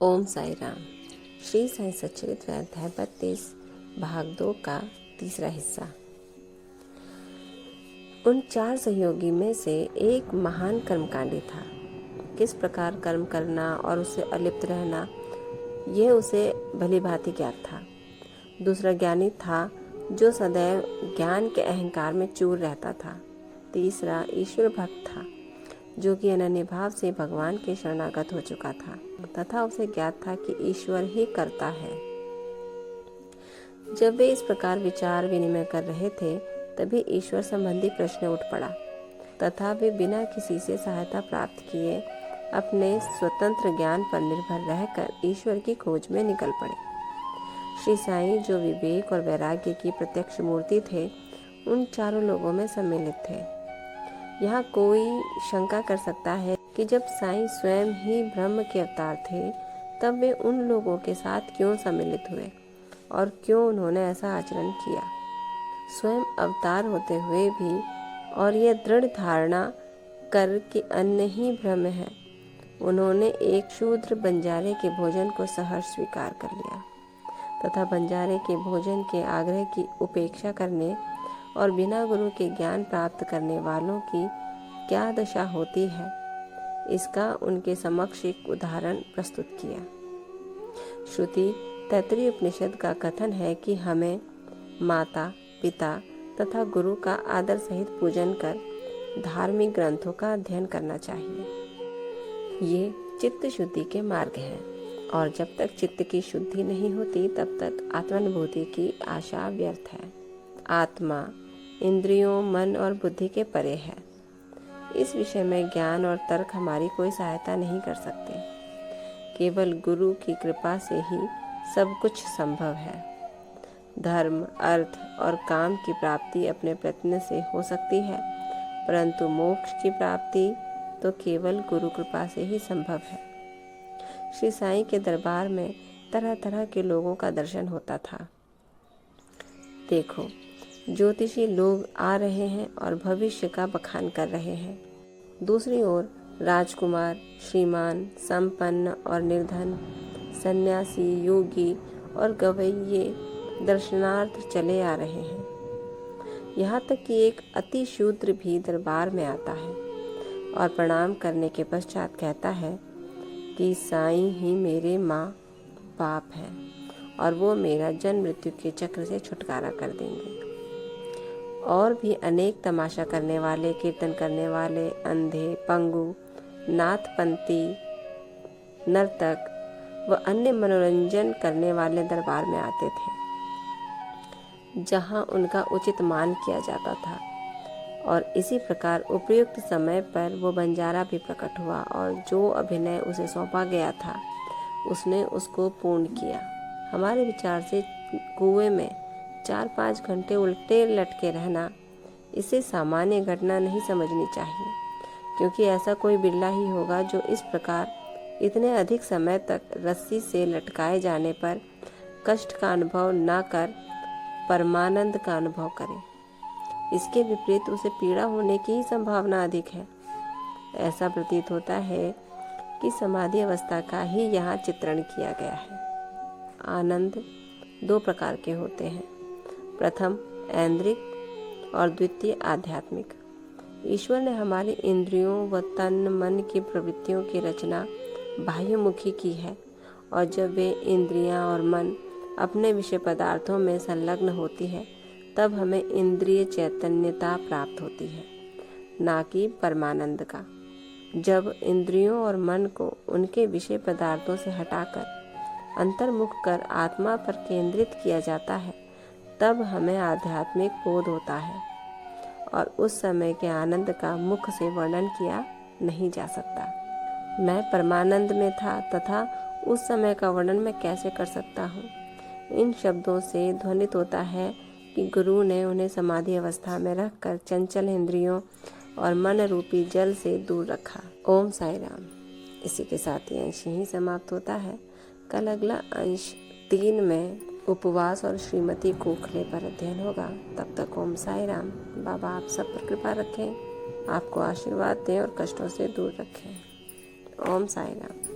ओम साई राम। श्री साई सच्चरित्र अध्याय 32 भाग 2 का तीसरा हिस्सा। उन 4 सहयोगी में से एक महान कर्मकांडी था। किस प्रकार कर्म करना और उससे अलिप्त रहना यह उसे भली भांति ज्ञात था। दूसरा ज्ञानी था जो सदैव ज्ञान के अहंकार में चूर रहता था। तीसरा ईश्वर भक्त था जो कि अनन्य भाव से भगवान के शरणागत हो चुका था तथा उसे ज्ञात था कि ईश्वर ही करता है। जब वे इस प्रकार विचार विनिमय कर रहे थे तभी ईश्वर संबंधी प्रश्न उठ पड़ा तथा वे बिना किसी से सहायता प्राप्त किए अपने स्वतंत्र ज्ञान पर निर्भर रहकर ईश्वर की खोज में निकल पड़े। श्री साईं जो विवेक और वैराग्य की प्रत्यक्ष मूर्ति थे उन चारों लोगों में सम्मिलित थे। यहाँ कोई शंका कर सकता है कि जब साईं स्वयं ही ब्रह्म के अवतार थे तब वे उन लोगों के साथ क्यों सम्मिलित हुए और क्यों उन्होंने ऐसा आचरण किया। स्वयं अवतार होते हुए भी और यह दृढ़ धारणा कर कि अन्न ही ब्रह्म है, उन्होंने एक शूद्र बंजारे के भोजन को सहर्ष स्वीकार कर लिया तथा बंजारे के भोजन के आग्रह की उपेक्षा करने और बिना गुरु के ज्ञान प्राप्त करने वालों की क्या दशा होती है इसका उनके समक्ष एक उदाहरण प्रस्तुत किया। श्रुति तैत्तिरीय उपनिषद का कथन है कि हमें माता पिता तथा गुरु का आदर सहित पूजन कर धार्मिक ग्रंथों का अध्ययन करना चाहिए। ये चित्त शुद्धि के मार्ग हैं और जब तक चित्त की शुद्धि नहीं होती तब तक आत्मानुभूति की आशा व्यर्थ है। आत्मा इंद्रियों, मन और बुद्धि के परे है। इस विषय में ज्ञान और तर्क हमारी कोई सहायता नहीं कर सकते। केवल गुरु की कृपा से ही सब कुछ संभव है। धर्म, अर्थ और काम की प्राप्ति अपने प्रयत्न से हो सकती है, परंतु मोक्ष की प्राप्ति तो केवल गुरु कृपा से ही संभव है। श्री साईं के दरबार में तरह तरह के लोगों का दर्शन होता था। देखो, ज्योतिषी लोग आ रहे हैं और भविष्य का बखान कर रहे हैं। दूसरी ओर राजकुमार, श्रीमान, संपन्न और निर्धन, सन्यासी, योगी और गवैये दर्शनार्थ चले आ रहे हैं। यहाँ तक कि एक अति शूद्र भी दरबार में आता है और प्रणाम करने के पश्चात कहता है कि साईं ही मेरे माँ बाप है और वो मेरा जन्म मृत्यु के चक्र से छुटकारा कर देंगे। और भी अनेक तमाशा करने वाले, कीर्तन करने वाले, अंधे, पंगु, नाथपंथी, नर्तक व अन्य मनोरंजन करने वाले दरबार में आते थे जहां उनका उचित मान किया जाता था। और इसी प्रकार उपयुक्त समय पर वो बंजारा भी प्रकट हुआ और जो अभिनय उसे सौंपा गया था उसने उसको पूर्ण किया। हमारे विचार से कुएं में 4-5 घंटे उल्टे लटके रहना इसे सामान्य घटना नहीं समझनी चाहिए, क्योंकि ऐसा कोई बिरला ही होगा जो इस प्रकार इतने अधिक समय तक रस्सी से लटकाए जाने पर कष्ट का अनुभव न कर परमानंद का अनुभव करे। इसके विपरीत उसे पीड़ा होने की ही संभावना अधिक है। ऐसा प्रतीत होता है कि समाधि अवस्था का ही यहाँ चित्रण किया गया है। आनंद 2 प्रकार के होते हैं, प्रथम ऐन्द्रिक और द्वितीय आध्यात्मिक। ईश्वर ने हमारी इंद्रियों व तन मन की प्रवृत्तियों की रचना बाह्यमुखी की है और जब वे इंद्रियां और मन अपने विषय पदार्थों में संलग्न होती है तब हमें इंद्रिय चैतन्यता प्राप्त होती है, ना कि परमानंद का। जब इंद्रियों और मन को उनके विषय पदार्थों से हटाकर अंतर्मुख कर आत्मा पर केंद्रित किया जाता है तब हमें आध्यात्मिक बोध होता है और उस समय के आनंद का मुख से वर्णन किया नहीं जा सकता। मैं परमानंद में था तथा उस समय का वर्णन मैं कैसे कर सकता हूँ। इन शब्दों से ध्वनित होता है कि गुरु ने उन्हें समाधि अवस्था में रखकर चंचल इंद्रियों और मन रूपी जल से दूर रखा। ओम साई राम। इसी के साथ ये अंश यहीं समाप्त होता है। कल अगला अंश 3 में उपवास और श्रीमती खोखले पर अध्ययन होगा। तब तक ओम साई राम। बाबा आप सब पर कृपा रखें, आपको आशीर्वाद दें और कष्टों से दूर रखें। ओम साई राम।